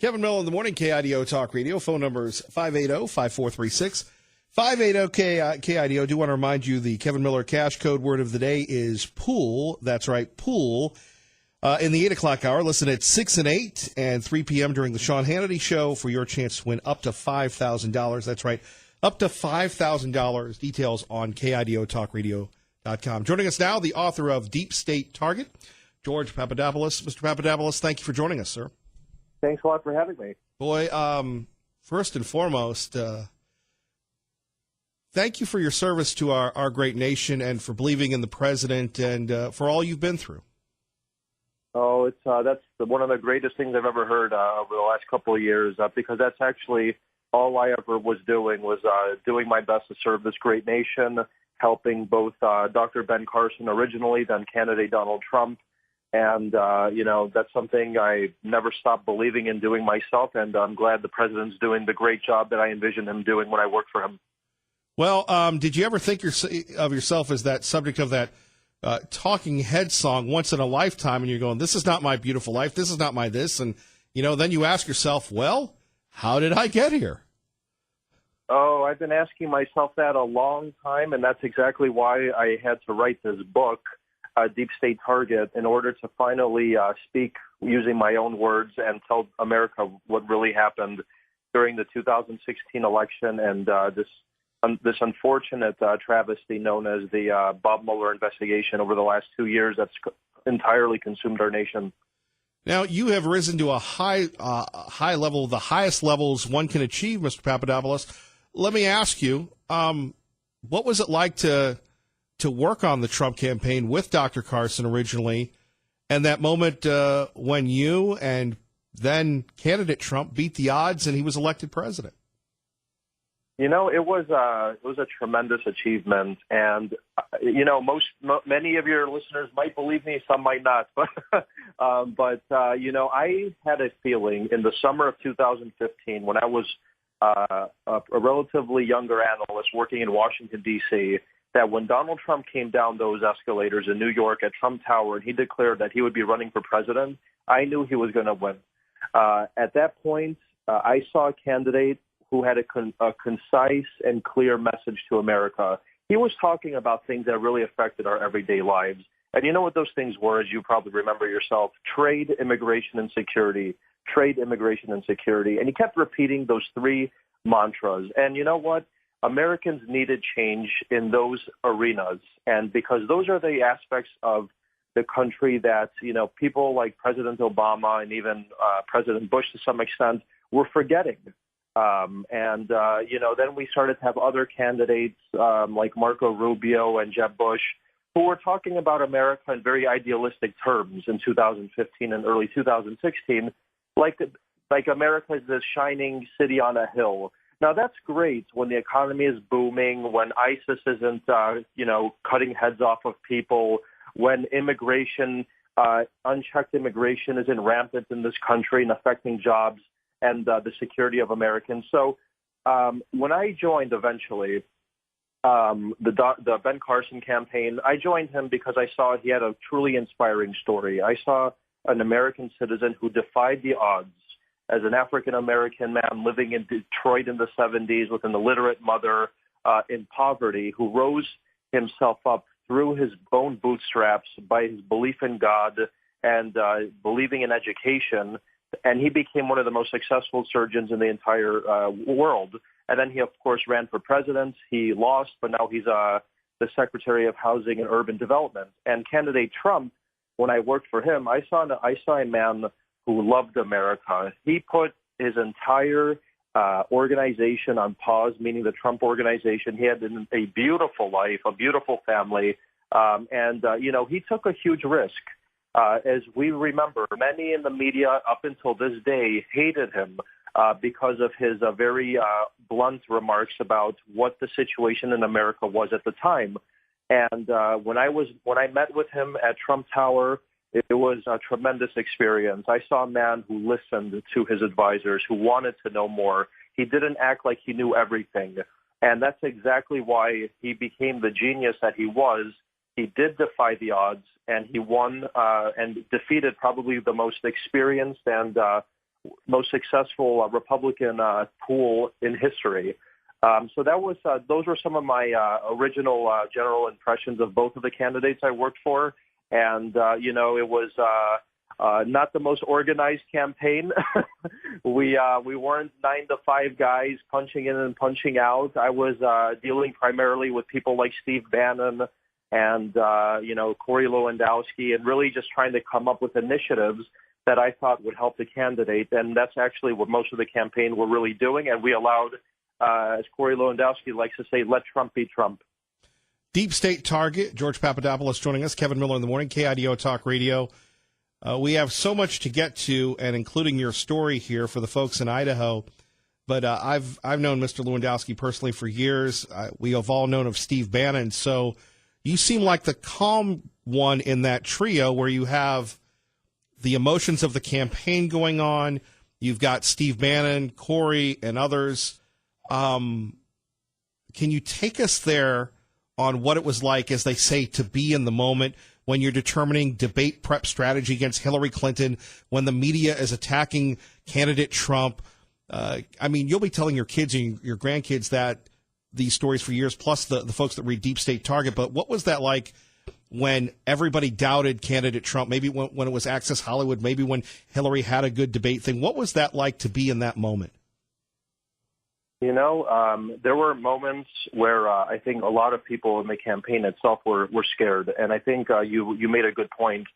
Kevin Miller in the morning, KIDO Talk Radio. Phone numbers 580-5436. 580-KIDO. Do want to remind you the Kevin Miller cash code word of the day is pool. That's right, pool. In the 8 o'clock hour, listen at 6 and 8 and 3 p.m. during the Sean Hannity Show for your chance to win up to $5,000. That's right, up to $5,000. Details on KIDOTalkRadio.com. Joining us now, the author of Deep State Target, George Papadopoulos. Mr. Papadopoulos, thank you for joining us, sir. Thanks a lot for having me. Boy, first and foremost, thank you for your service to our great nation and for believing in the president and for all you've been through. Oh, that's one of the greatest things I've ever heard over the last couple of years, because that's actually all I ever was doing my best to serve this great nation, helping both Dr. Ben Carson originally, then candidate Donald Trump. And, that's something I never stopped believing in doing myself, and I'm glad the president's doing the great job that I envisioned him doing when I worked for him. Well, did you ever think of yourself as that subject of that Talking Head song, Once in a Lifetime, and you're going, this is not my beautiful life, this is not my this, and, then you ask yourself, well, how did I get here? Oh, I've been asking myself that a long time, and that's exactly why I had to write this book, Deep State Target, in order to finally speak using my own words and tell America what really happened during the 2016 election and this unfortunate travesty known as the Bob Mueller investigation over the last 2 years that's entirely consumed our nation. Now, you have risen to a high level, the highest levels one can achieve, Mr. Papadopoulos. Let me ask you, what was it like to work on the Trump campaign with Dr. Carson originally, and that moment when you and then candidate Trump beat the odds and he was elected president? It was a tremendous achievement, and many of your listeners might believe me, some might not, but I had a feeling in the summer of 2015 when I was a relatively younger analyst working in Washington D.C. that when Donald Trump came down those escalators in New York at Trump Tower and he declared that he would be running for president, I knew he was going to win. At that point, I saw a candidate who had a concise and clear message to America. He was talking about things that really affected our everyday lives. And you know what those things were, as you probably remember yourself: trade, immigration, and security. Trade, immigration, and security. And he kept repeating those three mantras. And you know what? Americans needed change in those arenas. And because those are the aspects of the country that, people like President Obama and even President Bush to some extent were forgetting. Then we started to have other candidates like Marco Rubio and Jeb Bush who were talking about America in very idealistic terms in 2015 and early 2016, like America is this shining city on a hill. Now, that's great when the economy is booming, when ISIS isn't, cutting heads off of people, when immigration, unchecked immigration isn't rampant in this country and affecting jobs and the security of Americans. So when I joined eventually the Ben Carson campaign, I joined him because I saw he had a truly inspiring story. I saw an American citizen who defied the odds as an African-American man living in Detroit in the 70s with an illiterate mother in poverty, who rose himself up through his own bootstraps by his belief in God and believing in education. And he became one of the most successful surgeons in the entire world. And then he, of course, ran for president. He lost, but now he's the Secretary of Housing and Urban Development. And candidate Trump, when I worked for him, I saw a man who loved America. He put his entire organization on pause, meaning the Trump organization. He had a beautiful life, a beautiful family, he took a huge risk. As we remember, many in the media up until this day hated him because of his very blunt remarks about what the situation in America was at the time. And when I met with him at Trump Tower, it was a tremendous experience. I saw a man who listened to his advisors, who wanted to know more. He didn't act like he knew everything. And that's exactly why he became the genius that he was. He did defy the odds, and he won and defeated probably the most experienced and most successful Republican pool in history. So that was those were some of my original general impressions of both of the candidates I worked for, and it was not the most organized campaign. We weren't 9 to 5 guys punching in and punching out. I was dealing primarily with people like Steve Bannon and Corey Lewandowski, and really just trying to come up with initiatives that I thought would help the candidate. And that's actually what most of the campaign were really doing. And we allowed, as Corey Lewandowski likes to say, let Trump be Trump. Deep State Target, George Papadopoulos joining us, Kevin Miller in the morning, KIDO Talk Radio. We have so much to get to, and including your story here for the folks in Idaho. But I've known Mr. Lewandowski personally for years. We have all known of Steve Bannon. So you seem like the calm one in that trio where you have the emotions of the campaign going on. You've got Steve Bannon, Corey, and others. Can you take us there on what it was like, as they say, to be in the moment when you're determining debate prep strategy against Hillary Clinton, when the media is attacking candidate Trump? You'll be telling your kids and your grandkids these stories for years, plus the folks that read Deep State Target. But what was that like when everybody doubted candidate Trump, maybe when it was Access Hollywood, maybe when Hillary had a good debate thing? What was that like to be in that moment? There were moments where I think a lot of people in the campaign itself were scared. And I think you made a good point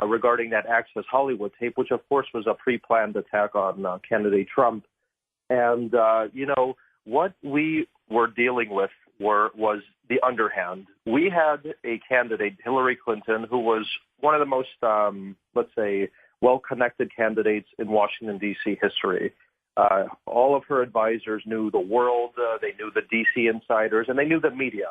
regarding that Access Hollywood tape, which, of course, was a pre-planned attack on candidate Trump. And, what we were dealing with was the underhand. We had a candidate, Hillary Clinton, who was one of the most, let's say, well-connected candidates in Washington, D.C. history. All of her advisors knew the world, they knew the D.C. insiders, and they knew the media.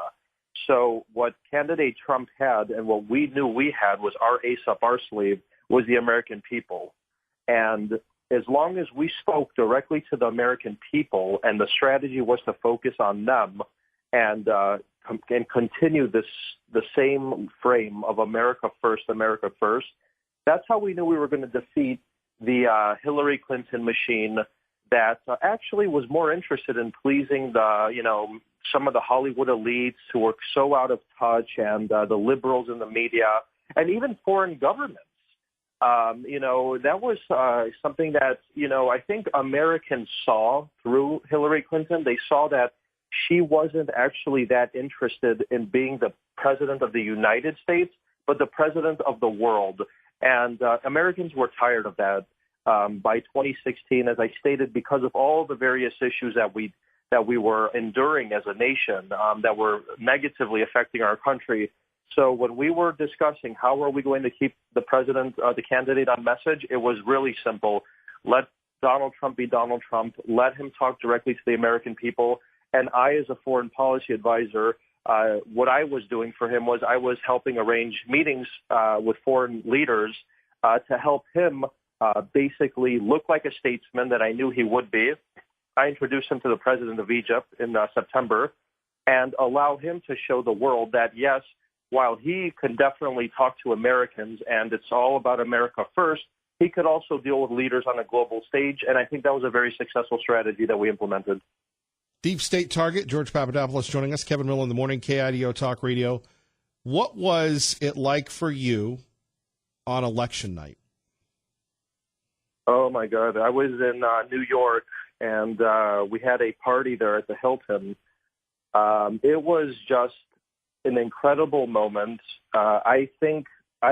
So what candidate Trump had and what we knew we had was our ace up our sleeve was the American people. And as long as we spoke directly to the American people and the strategy was to focus on them and continue the same frame of America first, that's how we knew we were going to defeat the Hillary Clinton machine that actually was more interested in pleasing some of the Hollywood elites who were so out of touch, and the liberals in the media, and even foreign governments. That was something that, I think Americans saw through Hillary Clinton. They saw that she wasn't actually that interested in being the president of the United States, but the president of the world. And Americans were tired of that. By 2016, as I stated, because of all the various issues that we were enduring as a nation that were negatively affecting our country. So when we were discussing how are we going to keep the president, the candidate on message, it was really simple. Let Donald Trump be Donald Trump. Let him talk directly to the American people. And I, as a foreign policy advisor, what I was doing for him was I was helping arrange meetings with foreign leaders to help him basically look like a statesman that I knew he would be. I introduced him to the president of Egypt in September and allow him to show the world that, yes, while he can definitely talk to Americans and it's all about America first, he could also deal with leaders on a global stage. And I think that was a very successful strategy that we implemented. Deep State Target, George Papadopoulos joining us, Kevin Miller in the morning, KIDO Talk Radio. What was it like for you on election night? Oh, my God. I was in New York, and we had a party there at the Hilton. It was just an incredible moment. I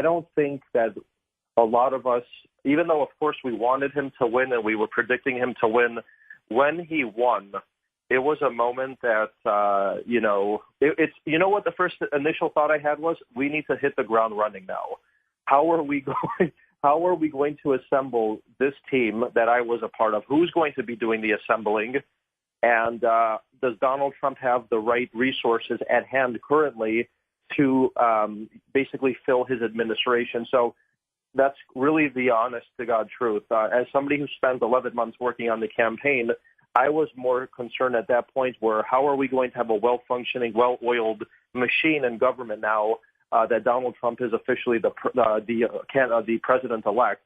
don't think that a lot of us, even though, of course, we wanted him to win and we were predicting him to win, when he won, it was a moment that, what the first initial thought I had was, we need to hit the ground running now. How are we going to assemble this team that I was a part of? Who's going to be doing the assembling? And does Donald Trump have the right resources at hand currently to basically fill his administration? So that's really the honest-to-God truth. As somebody who spent 11 months working on the campaign, I was more concerned at that point where how are we going to have a well-functioning, well-oiled machine in government now that Donald Trump is officially the president-elect.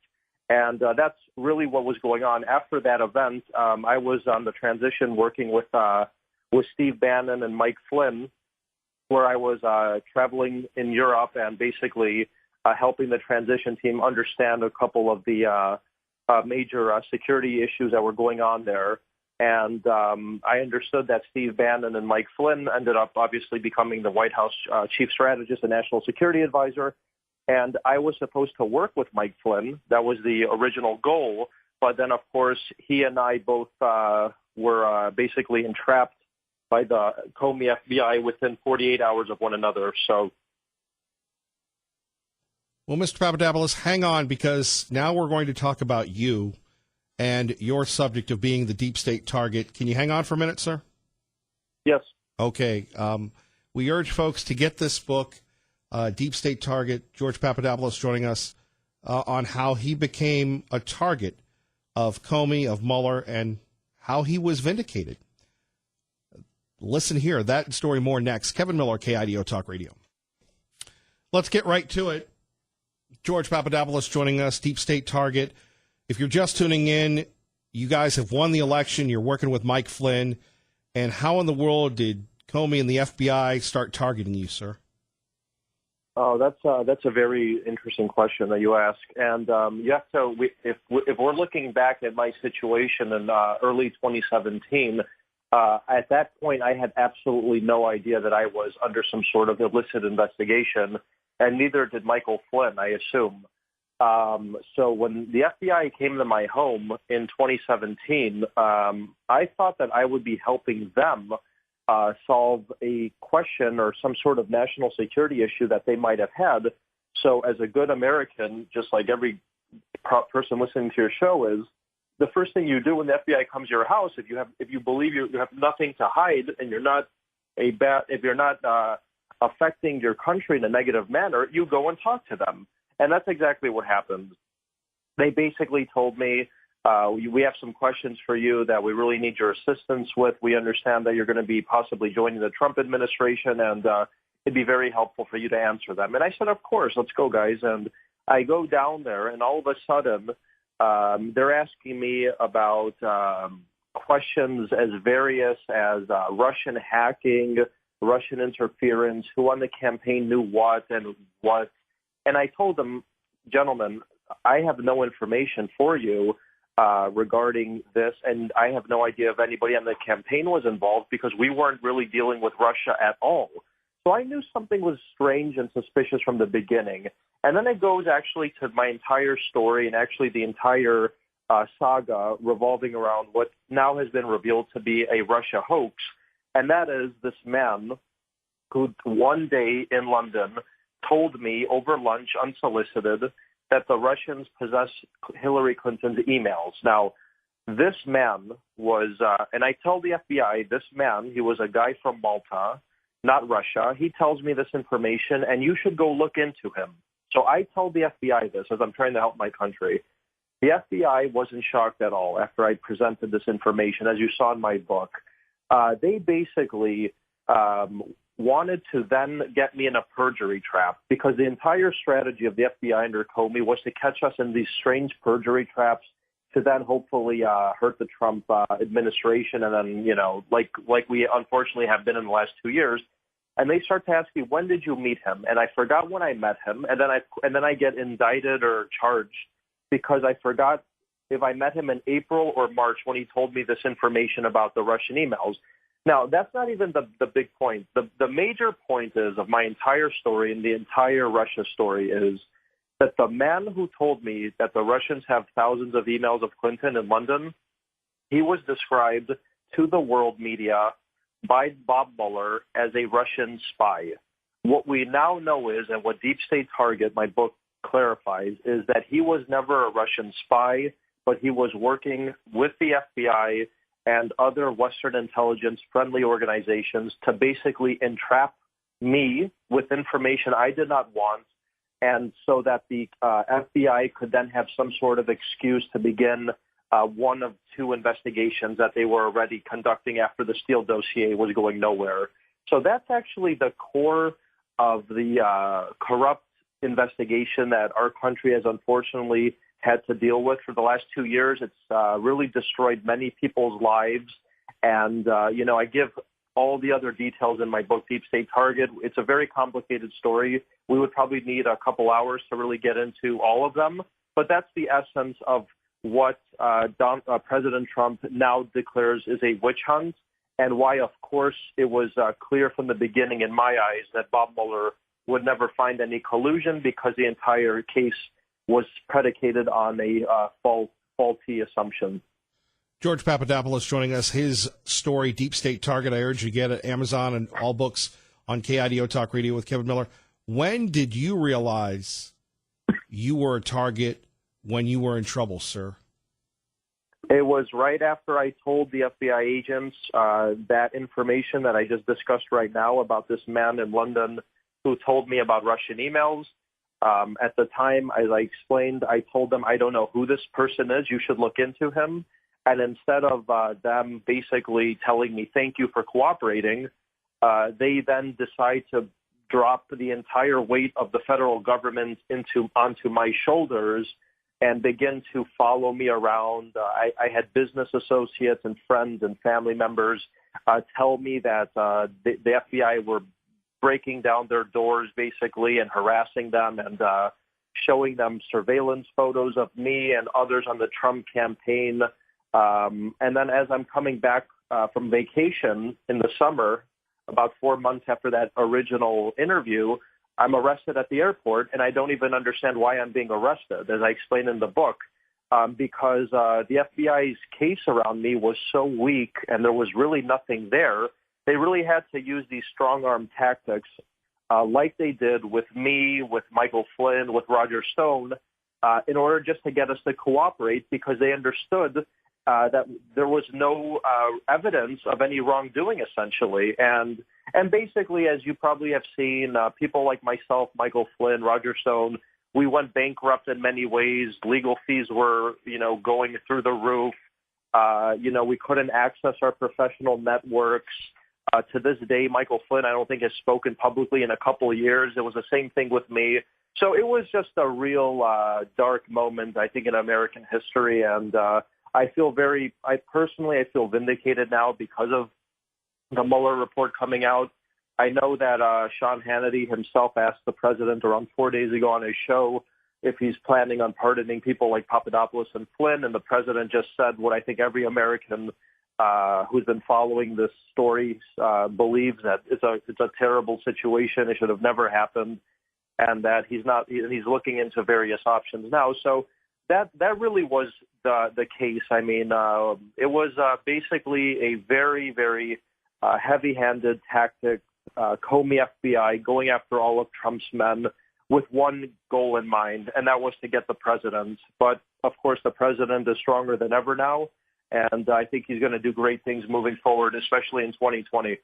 And that's really what was going on. After that event, I was on the transition working with Steve Bannon and Mike Flynn, where I was traveling in Europe and basically helping the transition team understand a couple of the major security issues that were going on there. And I understood that Steve Bannon and Mike Flynn ended up obviously becoming the White House chief strategist and national security advisor. And I was supposed to work with Mike Flynn. That was the original goal. But then, of course, he and I both were basically entrapped by the Comey FBI within 48 hours of one another. So, well, Mr. Papadopoulos, hang on, because now we're going to talk about you and your subject of being the deep state target. Can you hang on for a minute, sir? yes. Okay. We urge folks to get this book, Deep State Target. George Papadopoulos joining us on how he became a target of Comey, of Mueller, and how he was vindicated. Listen here. That story more next. Kevin Miller, KIDO Talk Radio. Let's get right to it. George Papadopoulos joining us, Deep State Target. If you're just tuning in, you guys have won the election. You're working with Mike Flynn. And how in the world did Comey and the FBI start targeting you, sir? Oh, that's a very interesting question that you ask. And you have to, if we're looking back at my situation in early 2017, at that point, I had absolutely no idea that I was under some sort of illicit investigation, and neither did Michael Flynn, I assume. So when the FBI came to my home in 2017, I thought that I would be helping them solve a question or some sort of national security issue that they might have had. So as a good American, just like every person listening to your show is, the first thing you do when the FBI comes to your house, if you believe you have nothing to hide and if you're not affecting your country in a negative manner, you go and talk to them. And that's exactly what happened. They basically told me, we have some questions for you that we really need your assistance with. We understand that you're going to be possibly joining the Trump administration, and it'd be very helpful for you to answer them. And I said, of course, let's go, guys. And I go down there, and all of a sudden, they're asking me about questions as various as Russian hacking, Russian interference, who on the campaign knew what and what. And I told them, gentlemen, I have no information for you regarding this, and I have no idea if anybody on the campaign was involved because we weren't really dealing with Russia at all. So I knew something was strange and suspicious from the beginning. And then it goes actually to my entire story and actually the entire saga revolving around what now has been revealed to be a Russia hoax. And that is this man who one day in London told me over lunch, unsolicited, that the Russians possess Hillary Clinton's emails. Now, this man was, and I tell the FBI, this man, he was a guy from Malta, not Russia. He tells me this information, and you should go look into him. So I tell the FBI this as I'm trying to help my country. The FBI wasn't shocked at all after I presented this information, as you saw in my book. They basically wanted to then get me in a perjury trap because the entire strategy of the FBI under Comey was to catch us in these strange perjury traps to then hopefully hurt the Trump administration and then, like we unfortunately have been in the last 2 years. And they start to ask me, when did you meet him? And I forgot when I met him. And then I get indicted or charged because I forgot if I met him in April or March when he told me this information about the Russian emails. Now, that's not even the big point. The major point is of my entire story and the entire Russia story is that the man who told me that the Russians have thousands of emails of Clinton in London, he was described to the world media by Bob Mueller as a Russian spy. What we now know is, and what Deep State Target, my book, clarifies, is that he was never a Russian spy, but he was working with the FBI and other Western intelligence-friendly organizations to basically entrap me with information I did not want, and so that the FBI could then have some sort of excuse to begin one of two investigations that they were already conducting after the Steele dossier was going nowhere. So that's actually the core of the corrupt investigation that our country has unfortunately had to deal with for the last 2 years. It's really destroyed many people's lives. And, I give all the other details in my book, Deep State Target. It's a very complicated story. We would probably need a couple hours to really get into all of them. But that's the essence of what President Trump now declares is a witch hunt, and why, of course, it was clear from the beginning in my eyes that Bob Mueller would never find any collusion, because the entire case was predicated on a faulty assumption. George Papadopoulos joining us. His story, Deep State Target, I urge you to get it, Amazon and all books on KIDO Talk Radio with Kevin Miller. When did you realize you were a target when you were in trouble, sir? It was right after I told the FBI agents that information that I just discussed right now about this man in London who told me about Russian emails. At the time, as I explained, I told them, I don't know who this person is. You should look into him. And instead of them basically telling me thank you for cooperating, they then decide to drop the entire weight of the federal government onto my shoulders and begin to follow me around. I had business associates and friends and family members tell me that the FBI were breaking down their doors basically and harassing them and showing them surveillance photos of me and others on the Trump campaign. And then as I'm coming back from vacation in the summer, about 4 months after that original interview, I'm arrested at the airport, and I don't even understand why I'm being arrested, as I explain in the book, because the FBI's case around me was so weak and there was really nothing there. They really had to use these strong-arm tactics like they did with me, with Michael Flynn, with Roger Stone, in order just to get us to cooperate, because they understood that there was no evidence of any wrongdoing, essentially. And basically, as you probably have seen, people like myself, Michael Flynn, Roger Stone, we went bankrupt in many ways. Legal fees were, going through the roof. We couldn't access our professional networks. To this day, Michael Flynn, I don't think, has spoken publicly in a couple of years. It was the same thing with me. So it was just a real dark moment, I think, in American history. And I feel feel vindicated now because of the Mueller report coming out. I know that Sean Hannity himself asked the president around 4 days ago on his show if he's planning on pardoning people like Papadopoulos and Flynn, and the president just said what I think every American who's been following this story believes, that it's a terrible situation. It should have never happened, and that he's looking into various options now. So that really was the case. I mean, it was basically a very, very heavy-handed tactic, Comey FBI going after all of Trump's men with one goal in mind, and that was to get the president. But, of course, the president is stronger than ever now, and I think he's going to do great things moving forward, especially in 2020.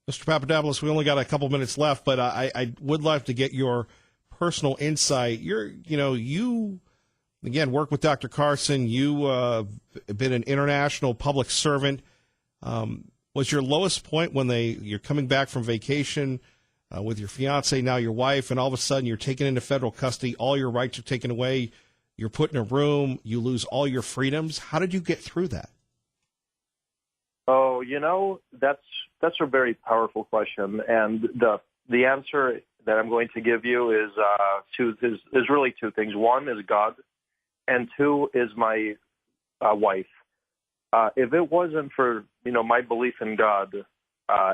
Mr. Papadopoulos, we only got a couple minutes left, but I would love to get your personal insight. You again, work with Dr. Carson. You have been an international public servant. Was your lowest point when you're coming back from vacation with your fiance, now your wife, and all of a sudden you're taken into federal custody, all your rights are taken away, you're put in a room, you lose all your freedoms? How did you get through that? Oh, that's a very powerful question, and the answer that I'm going to give you is really two things. One is God, and two is my wife. If it wasn't for my belief in God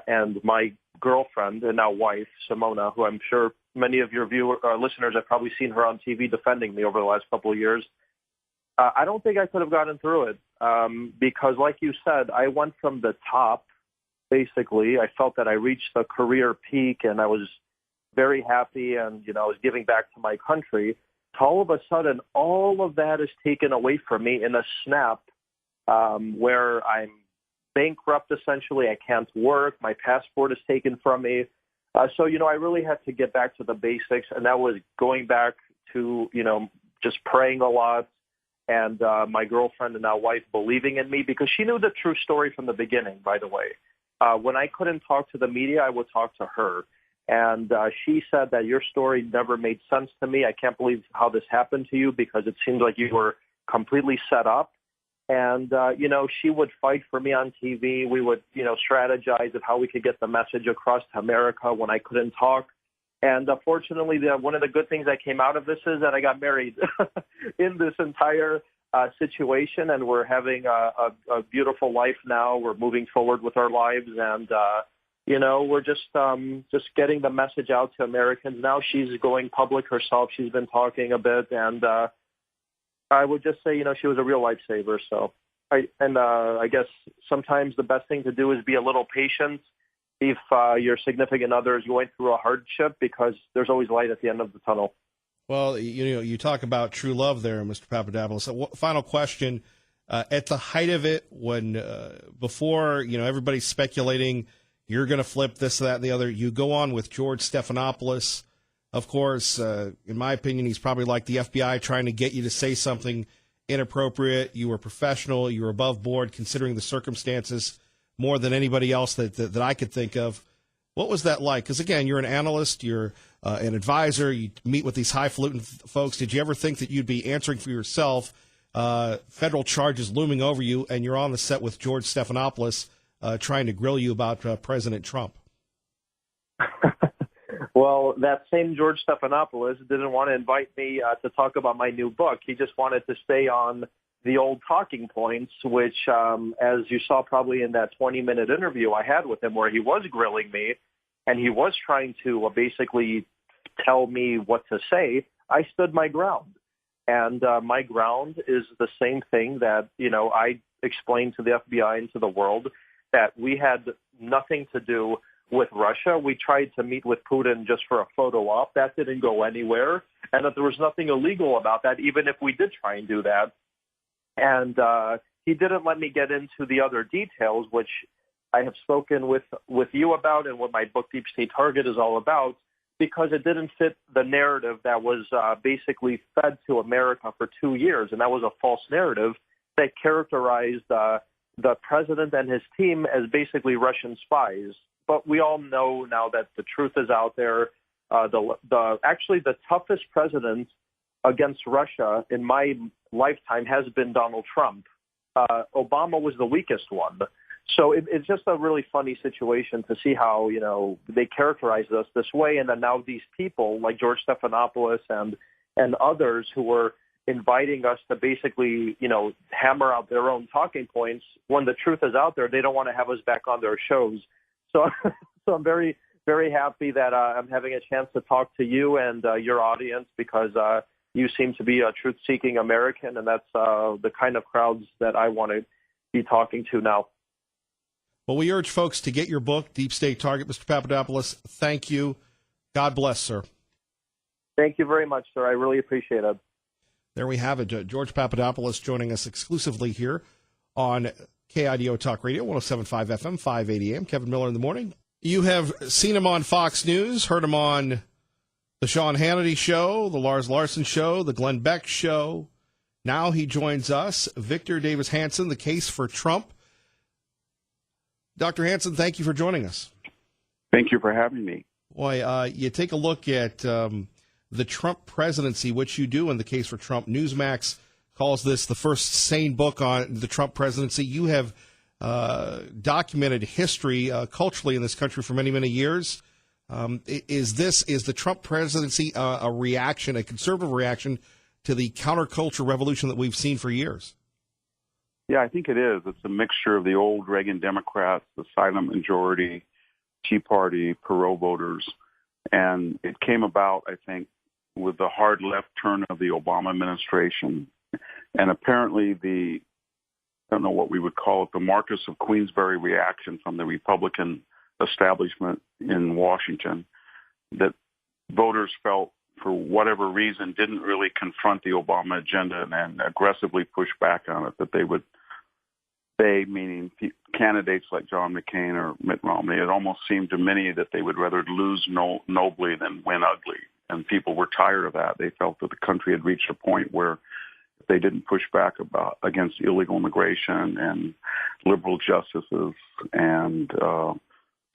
and my girlfriend and now wife, Simona, who I'm sure many of your listeners have probably seen her on TV defending me over the last couple of years, I don't think I could have gotten through it because, like you said, I went from the top, basically. I felt that I reached the career peak and I was very happy and, I was giving back to my country. To all of a sudden, all of that is taken away from me in a snap where I'm bankrupt, essentially. I can't work. My passport is taken from me. So, I really had to get back to the basics, and that was going back to, just praying a lot, and my girlfriend and now wife believing in me, because she knew the true story from the beginning, by the way. When I couldn't talk to the media, I would talk to her. And she said that your story never made sense to me. I can't believe how this happened to you because it seemed like you were completely set up. And, she would fight for me on TV. We would, strategize of how we could get the message across to America when I couldn't talk. And fortunately, one of the good things that came out of this is that I got married in this entire situation, and we're having a beautiful life now. We're moving forward with our lives, and we're just getting the message out to Americans now. She's going public herself. She's been talking a bit, and I would just say, she was a real lifesaver. So, I guess sometimes the best thing to do is be a little patient if your significant other is going through a hardship, because there's always light at the end of the tunnel. Well, you talk about true love there, Mr. Papadopoulos. So, final question: at the height of it, when before everybody's speculating you're going to flip this, that, and the other, you go on with George Stephanopoulos. Of course, in my opinion, he's probably like the FBI trying to get you to say something inappropriate. You were professional. You were above board, considering the circumstances, more than anybody else that I could think of. What was that like? Because, again, you're an analyst, you're an advisor, you meet with these highfalutin folks. Did you ever think that you'd be answering for yourself, federal charges looming over you, and you're on the set with George Stephanopoulos trying to grill you about President Trump? Well, that same George Stephanopoulos didn't want to invite me to talk about my new book. He just wanted to stay on the old talking points, which, as you saw probably in that 20-minute interview I had with him where he was grilling me and he was trying to basically tell me what to say, I stood my ground. And my ground is the same thing that, I explained to the FBI and to the world, that we had nothing to do with Russia. We tried to meet with Putin just for a photo op. That didn't go anywhere. And that there was nothing illegal about that, even if we did try and do that. And he didn't let me get into the other details, which I have spoken with you about and what my book Deep State Target is all about, because it didn't fit the narrative that was basically fed to America for 2 years. And that was a false narrative that characterized the president and his team as basically Russian spies. But we all know now that the truth is out there. Actually, the toughest president against Russia in my lifetime has been Donald Trump. Obama was the weakest one. So it's just a really funny situation to see how, they characterized us this way. And then now these people like George Stephanopoulos and others who were inviting us to basically, hammer out their own talking points. When the truth is out there, they don't want to have us back on their shows. So I'm very, very happy that I'm having a chance to talk to you and your audience, because you seem to be a truth-seeking American, and that's the kind of crowds that I want to be talking to now. Well, we urge folks to get your book, Deep State Target. Mr. Papadopoulos, thank you. God bless, sir. Thank you very much, sir. I really appreciate it. There we have it. George Papadopoulos joining us exclusively here on KIDO Talk Radio, 107.5 FM, 580 AM. Kevin Miller in the morning. You have seen him on Fox News, heard him on the Sean Hannity Show, the Lars Larson Show, the Glenn Beck Show. Now he joins us, Victor Davis Hanson, The Case for Trump. Dr. Hanson, thank you for joining us. Thank you for having me. Boy, you take a look at the Trump presidency, which you do in The Case for Trump. Newsmax calls this the first sane book on the Trump presidency. You have documented history culturally in this country for many, many years. Is the Trump presidency a reaction, a conservative reaction to the counterculture revolution that we've seen for years? Yeah, I think it is. It's a mixture of the old Reagan Democrats, the silent majority, Tea Party, Perot voters. And it came about, I think, with the hard left turn of the Obama administration. And apparently I don't know what we would call it, the Marcus of Queensberry reaction from the Republican establishment in Washington, that voters felt, for whatever reason, didn't really confront the Obama agenda and aggressively push back on it, that they, meaning candidates like John McCain or Mitt Romney, it almost seemed to many that they would rather lose nobly than win ugly. And people were tired of that. They felt that the country had reached a point where if they didn't push back against illegal immigration and liberal justices and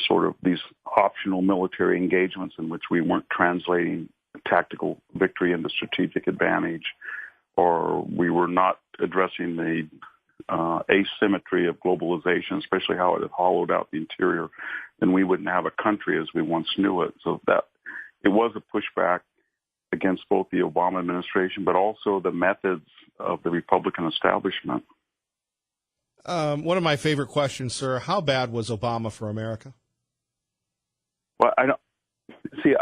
sort of these optional military engagements in which we weren't translating tactical victory into strategic advantage, or we were not addressing the asymmetry of globalization, especially how it had hollowed out the interior, then we wouldn't have a country as we once knew it. So that it was a pushback against both the Obama administration, but also the methods of the Republican establishment. One of my favorite questions, sir, how bad was Obama for America? Well, I don't see.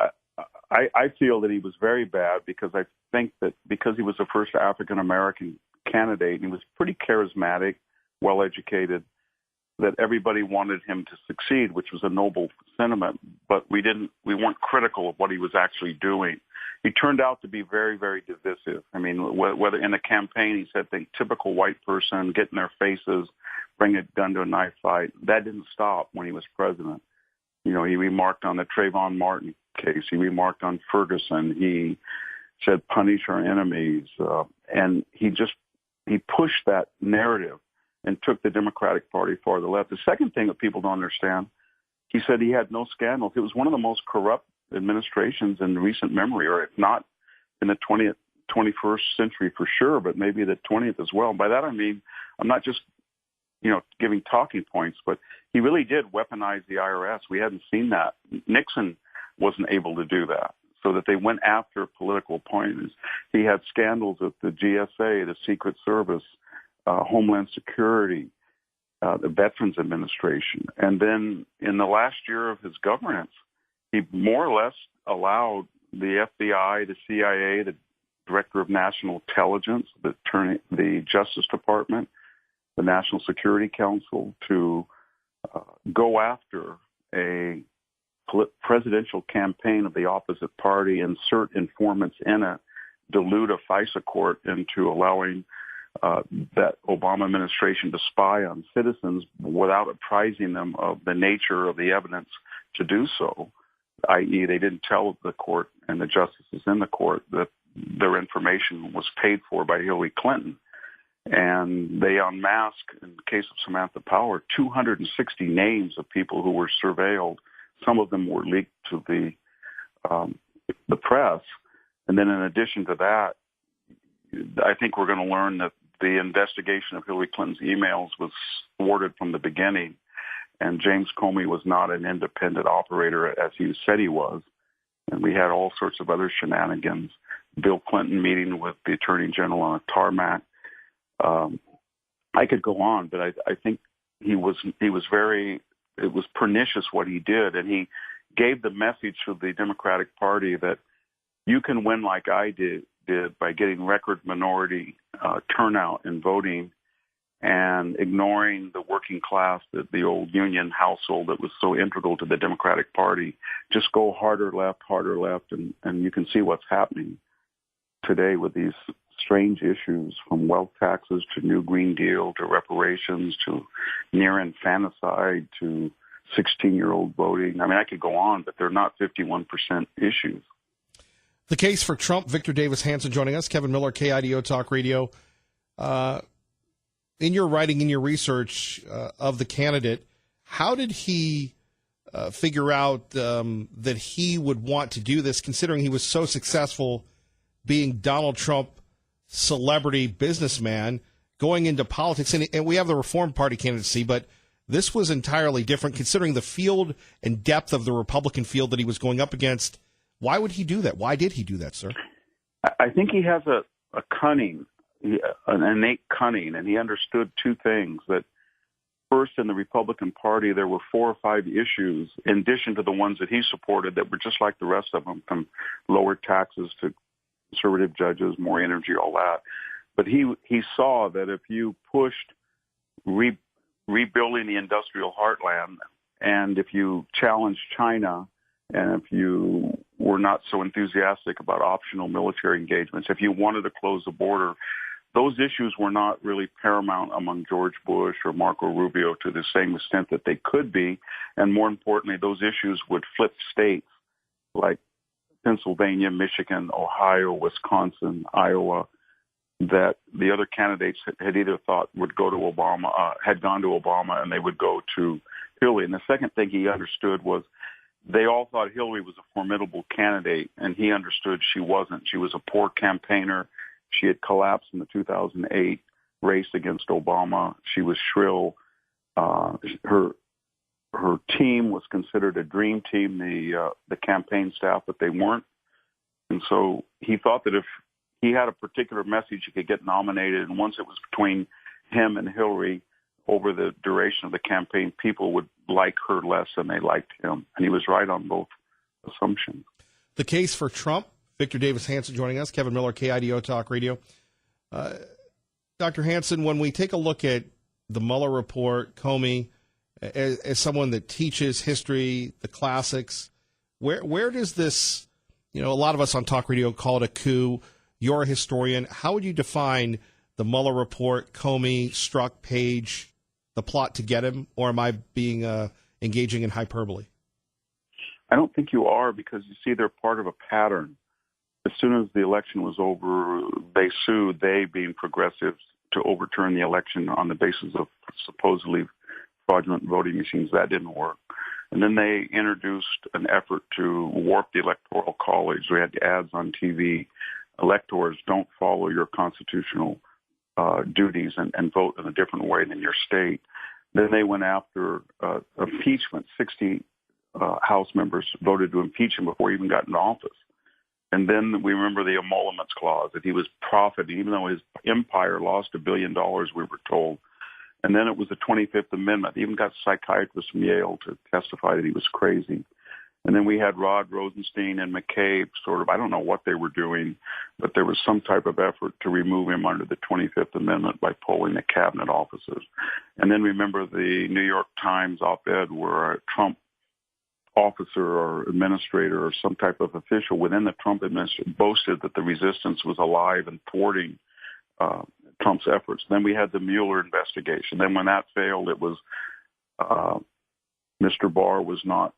I feel that he was very bad because I think that because he was the first African American candidate, and he was pretty charismatic, well educated, that everybody wanted him to succeed, which was a noble sentiment. But we weren't critical of what he was actually doing. He turned out to be very, very divisive. I mean, whether in the campaign he said, "Think typical white person, get in their faces, bring a gun to a knife fight." That didn't stop when he was president. You know, he remarked on the Trayvon Martin case. He remarked on Ferguson. He said, "Punish our enemies," and he pushed that narrative and took the Democratic Party far to the left. The second thing that people don't understand, he said he had no scandals. It was one of the most corrupt administrations in recent memory, or if not in the 21st century for sure, but maybe the 20th as well. By that I mean, I'm not just giving talking points, but he really did weaponize the IRS. We hadn't seen that. Nixon wasn't able to do that, so that they went after political appointments. He had scandals with the GSA, the Secret Service, Homeland Security, the Veterans Administration. And then in the last year of his governance, he more or less allowed the FBI, the CIA, the Director of National Intelligence, the Justice Department, the National Security Council to go after a presidential campaign of the opposite party, insert informants in it, dilute a FISA court into allowing that Obama administration to spy on citizens without apprising them of the nature of the evidence to do so, i.e. they didn't tell the court and the justices in the court that their information was paid for by Hillary Clinton. And they unmasked, in the case of Samantha Power, 260 names of people who were surveilled. Some of them were leaked to the press. And then in addition to that, I think we're going to learn that the investigation of Hillary Clinton's emails was thwarted from the beginning, and James Comey was not an independent operator as he said he was. And we had all sorts of other shenanigans. Bill Clinton meeting with the Attorney General on a tarmac. I could go on, but I think it was pernicious what he did, and he gave the message to the Democratic Party that you can win like I did by getting record minority turnout in voting and ignoring the working class, the old union household that was so integral to the Democratic Party. Just go harder left, and you can see what's happening today with these strange issues, from wealth taxes to New Green Deal to reparations to near infanticide to 16-year-old voting. I mean, I could go on, but they're not 51% issues. The case for Trump. Victor Davis Hanson joining us. Kevin Miller, KIDO Talk Radio. In your writing, in your research of the candidate, how did he figure out that he would want to do this, considering he was so successful being Donald Trump celebrity businessman going into politics? And we have the Reform Party candidacy, but this was entirely different considering the field and depth of the Republican field that he was going up against. Why would he do that? Why did he do that, sir? I think he has a cunning, an innate cunning, and he understood two things. That first, in the Republican Party, there were 4 or 5 issues, in addition to the ones that he supported, that were just like the rest of them, from lower taxes to conservative judges, more energy, all that. But he saw that if you pushed rebuilding the industrial heartland, and if you challenged China, and if you were not so enthusiastic about optional military engagements, if you wanted to close the border, those issues were not really paramount among George Bush or Marco Rubio to the same extent that they could be. And more importantly, those issues would flip states like Pennsylvania, Michigan, Ohio, Wisconsin, Iowa, that the other candidates had either thought would go to Obama, had gone to Obama, and they would go to Hillary. And the second thing he understood was they all thought Hillary was a formidable candidate, and he understood she wasn't. She was a poor campaigner. She had collapsed in the 2008 race against Obama. She was shrill. Her team was considered a dream team, the campaign staff, but they weren't. And so he thought that if he had a particular message, he could get nominated. And once it was between him and Hillary over the duration of the campaign, people would like her less than they liked him. And he was right on both assumptions. The case for Trump. Victor Davis Hanson joining us. Kevin Miller, KIDO Talk Radio. Dr. Hanson, when we take a look at the Mueller report, Comey, as someone that teaches history, the classics, where does this, a lot of us on Talk Radio call it a coup. You're a historian. How would you define the Mueller report, Comey, Strzok, Page, the plot to get him, or am I being engaging in hyperbole? I don't think you are, because you see they're part of a pattern. As soon as the election was over, they sued, they being progressives, to overturn the election on the basis of supposedly fraudulent voting machines. That didn't work. And then they introduced an effort to warp the Electoral College. We had ads on TV. Electors don't follow your constitutional duties and vote in a different way than your state. Then they went after impeachment. 60 House members voted to impeach him before he even got into office. And then we remember the emoluments clause, that he was profiting, even though his empire lost $1 billion, we were told. And then it was the 25th Amendment. He even got psychiatrists from Yale to testify that he was crazy. And then we had Rod Rosenstein and McCabe I don't know what they were doing, but there was some type of effort to remove him under the 25th Amendment by polling the cabinet offices. And then remember the New York Times op-ed where a Trump officer or administrator or some type of official within the Trump administration boasted that the resistance was alive and thwarting Trump's efforts. Then we had the Mueller investigation. Then when that failed, it was Mr. Barr was not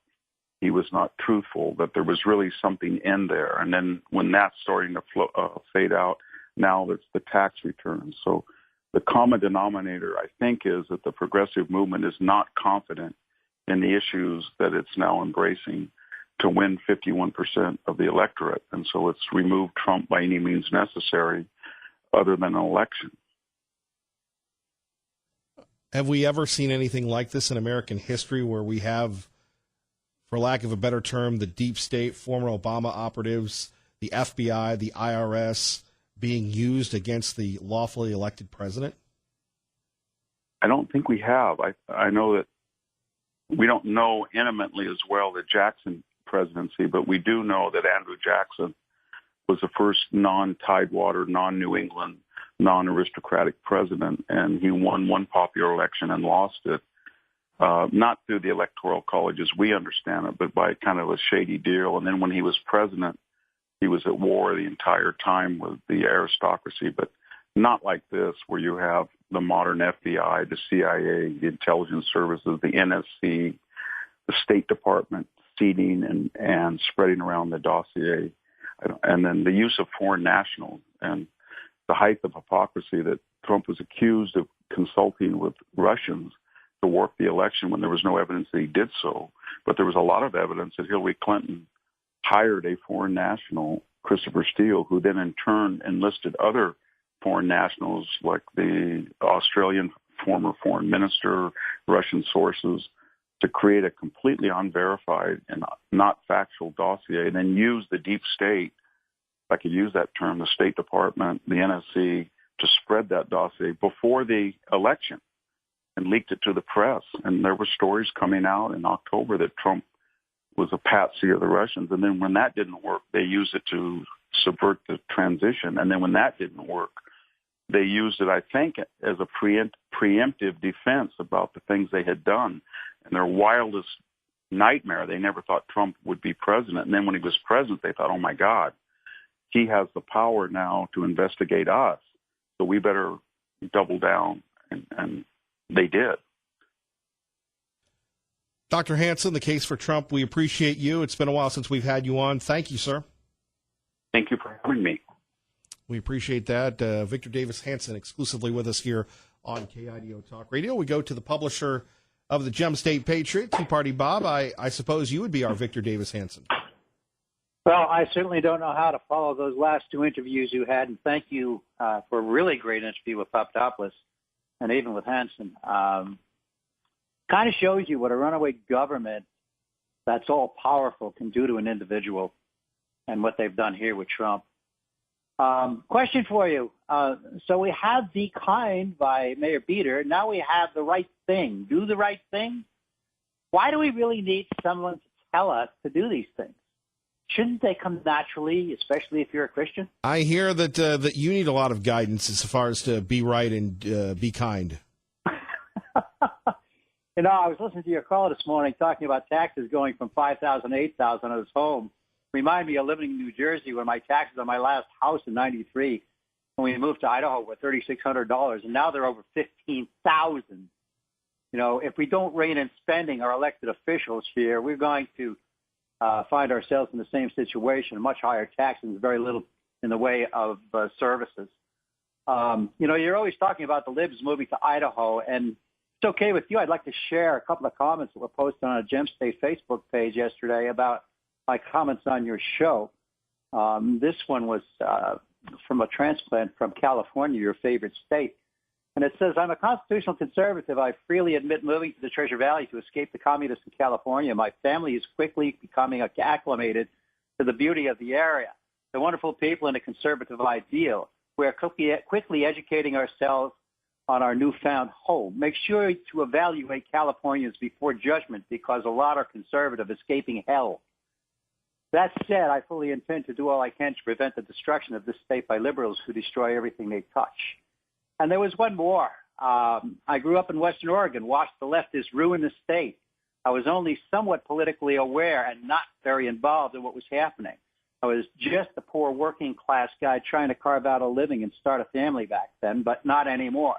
truthful, that there was really something in there. And then when that's starting to fade out, now it's the tax returns. So the common denominator, I think, is that the progressive movement is not confident in the issues that it's now embracing to win 51% of the electorate. And so it's removed Trump by any means necessary other than an election. Have we ever seen anything like this in American history where we have, for lack of a better term, the deep state, former Obama operatives, the FBI, the IRS being used against the lawfully elected president? I don't think we have. I know that we don't know intimately as well the Jackson presidency, but we do know that Andrew Jackson was the first non-Tidewater, non-New England, non-aristocratic president, and he won one popular election and lost it, not through the Electoral College as we understand it, but by kind of a shady deal. And then when he was president, he was at war the entire time with the aristocracy, but not like this, where you have the modern FBI, the CIA, the intelligence services, the NSC, the State Department seeding and spreading around the dossier, and then the use of foreign nationals and the height of hypocrisy that Trump was accused of consulting with Russians to work the election when there was no evidence that he did so. But there was a lot of evidence that Hillary Clinton hired a foreign national, Christopher Steele, who then in turn enlisted other foreign nationals like the Australian former foreign minister, Russian sources, to create a completely unverified and not factual dossier, and then use the deep state, if I could use that term, the State Department, the NSC, to spread that dossier before the election and leaked it to the press. And there were stories coming out in October that Trump was a patsy of the Russians. And then when that didn't work, they used it to subvert the transition. And then when that didn't work, they used it, I think, as a preemptive defense about the things they had done. And their wildest nightmare, they never thought Trump would be president. And then when he was president, they thought, oh, my God, he has the power now to investigate us, so we better double down. And they did. Dr. Hanson, the case for Trump, we appreciate you. It's been a while since we've had you on. Thank you, sir. Thank you for having me. We appreciate that. Victor Davis Hanson exclusively with us here on KIDO Talk Radio. We go to the publisher of the Gem State Patriot, Tea Party Bob, I suppose you would be our Victor Davis Hanson. Well, I certainly don't know how to follow those last two interviews you had, and thank you for a really great interview with Papadopoulos and even with Hanson. Kind of shows you what a runaway government that's all powerful can do to an individual and what they've done here with Trump. Question for you. So we have Be Kind by Mayor Beater. Now we have The Right Thing. Do the right thing? Why do we really need someone to tell us to do these things? Shouldn't they come naturally, especially if you're a Christian? I hear that you need a lot of guidance as far as to be right and be kind. You know, I was listening to your call this morning talking about taxes going from $5,000 to $8,000 on his home. Remind me of living in New Jersey when my taxes on my last house in '93, when we moved to Idaho, were $3,600, and now they're over $15,000. You know, if we don't rein in spending our elected officials here, we're going to find ourselves in the same situation, much higher taxes and very little in the way of services. You know, you're always talking about the libs moving to Idaho, and it's okay with you. I'd like to share a couple of comments that were posted on a Gem State Facebook page yesterday about my comments on your show. This one was from a transplant from California, your favorite state. And it says, I'm a constitutional conservative. I freely admit moving to the Treasure Valley to escape the communists in California. My family is quickly becoming acclimated to the beauty of the area, the wonderful people, and a conservative ideal. We are quickly educating ourselves on our newfound home. Make sure to evaluate Californians before judgment because a lot are conservative, escaping hell. That said, I fully intend to do all I can to prevent the destruction of this state by liberals who destroy everything they touch. And there was one more. I grew up in Western Oregon, watched the leftists ruin the state. I was only somewhat politically aware and not very involved in what was happening. I was just a poor working class guy trying to carve out a living and start a family back then, but not anymore.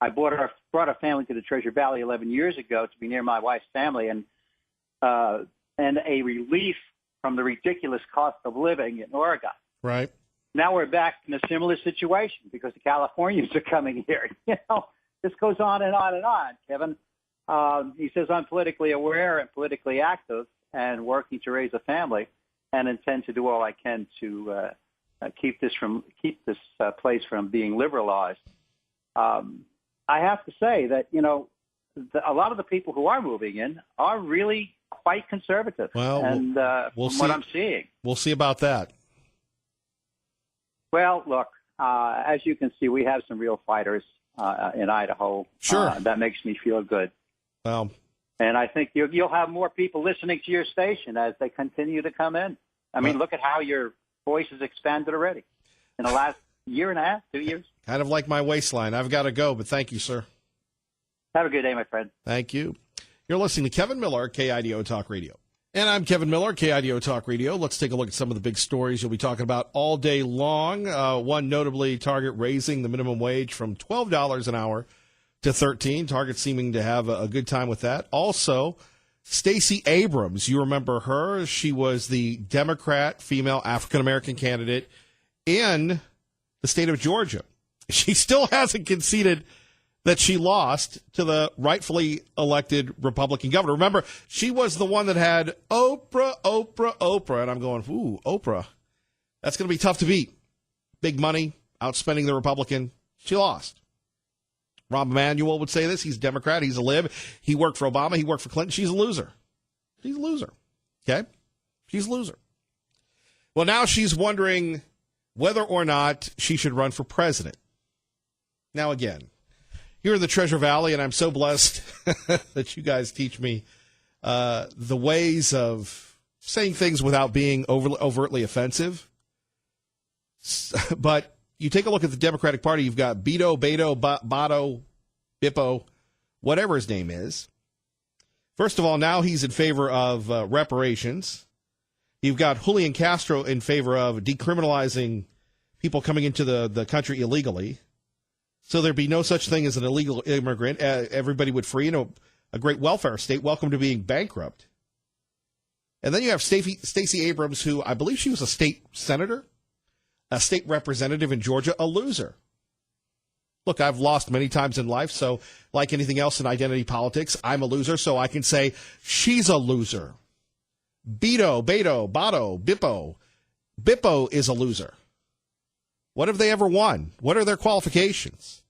I brought our family to the Treasure Valley 11 years ago to be near my wife's family and a relief from the ridiculous cost of living in Oregon. Right. Now we're back in a similar situation because the Californians are coming here. You know, this goes on and on and on, Kevin. He says, I'm politically aware and politically active and working to raise a family and intend to do all I can to keep this place from being liberalized. I have to say that, you know, a lot of the people who are moving in are really quite conservative. Well, and we'll from see. what I'm seeing. We'll see about that. Well, look, as you can see, we have some real fighters in Idaho. Sure. That makes me feel good. Well, and I think you'll have more people listening to your station as they continue to come in. I mean, look at how your voice has expanded already in the last year and a half, 2 years. kind of like my waistline. I've got to go, but thank you, sir. Have a good day, my friend. Thank you. You're listening to Kevin Miller, KIDO Talk Radio. And I'm Kevin Miller, KIDO Talk Radio. Let's take a look at some of the big stories you'll be talking about all day long. One notably, Target raising the minimum wage from $12 an hour to $13. Target seeming to have a good time with that. Also, Stacey Abrams, you remember her. She was the Democrat female African-American candidate in the state of Georgia. She still hasn't conceded that she lost to the rightfully elected Republican governor. Remember, she was the one that had Oprah, Oprah, Oprah. And I'm going, ooh, Oprah. That's going to be tough to beat. Big money, outspending the Republican. She lost. Rahm Emanuel would say this. He's a Democrat. He's a lib. He worked for Obama. He worked for Clinton. She's a loser. She's a loser. Okay? She's a loser. Well, now she's wondering whether or not she should run for president. Now, again, here in the Treasure Valley, and I'm so blessed that you guys teach me the ways of saying things without being overtly offensive. But you take a look at the Democratic Party, you've got Beto, Botto, Bippo, whatever his name is. First of all, now he's in favor of reparations. You've got Julian Castro in favor of decriminalizing people coming into the country illegally. So there'd be no such thing as an illegal immigrant. Everybody would free, a great welfare state. Welcome to being bankrupt. And then you have Stacey Abrams, who I believe she was a state senator, a state representative in Georgia, a loser. Look, I've lost many times in life, so like anything else in identity politics, I'm a loser, so I can say she's a loser. Beto, Beto, Bato, Bippo. Bippo is a loser. What have they ever won? What are their qualifications?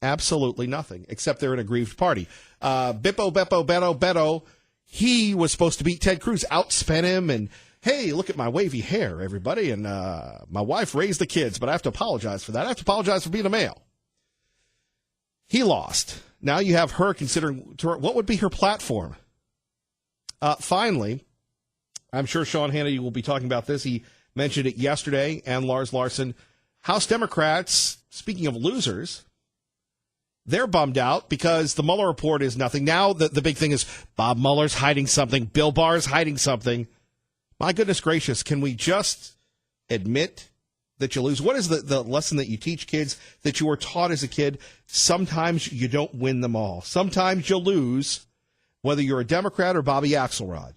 Absolutely nothing, except they're an aggrieved party. Bippo, Beppo, Beto, Beto, he was supposed to beat Ted Cruz, outspent him, and hey, look at my wavy hair, everybody, and my wife raised the kids, but I have to apologize for that. I have to apologize for being a male. He lost. Now you have her considering what would be her platform. Finally, I'm sure Sean Hannity will be talking about this. He mentioned it yesterday, and Lars Larson. House Democrats, speaking of losers, they're bummed out because the Mueller report is nothing. Now the big thing is Bob Mueller's hiding something. Bill Barr's hiding something. My goodness gracious, can we just admit that you lose? What is the lesson that you teach kids that you were taught as a kid? Sometimes you don't win them all. Sometimes you lose, whether you're a Democrat or Bobby Axelrod.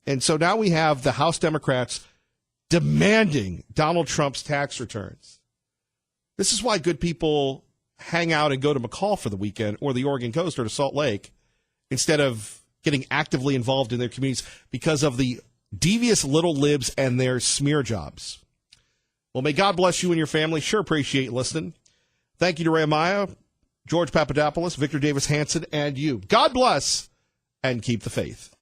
And so now we have the House Democrats demanding Donald Trump's tax returns. This is why good people hang out and go to McCall for the weekend or the Oregon Coast or to Salt Lake instead of getting actively involved in their communities because of the devious little libs and their smear jobs. Well, may God bless you and your family. Sure appreciate listening. Thank you to Ray Maya, George Papadopoulos, Victor Davis Hanson, and you. God bless and keep the faith.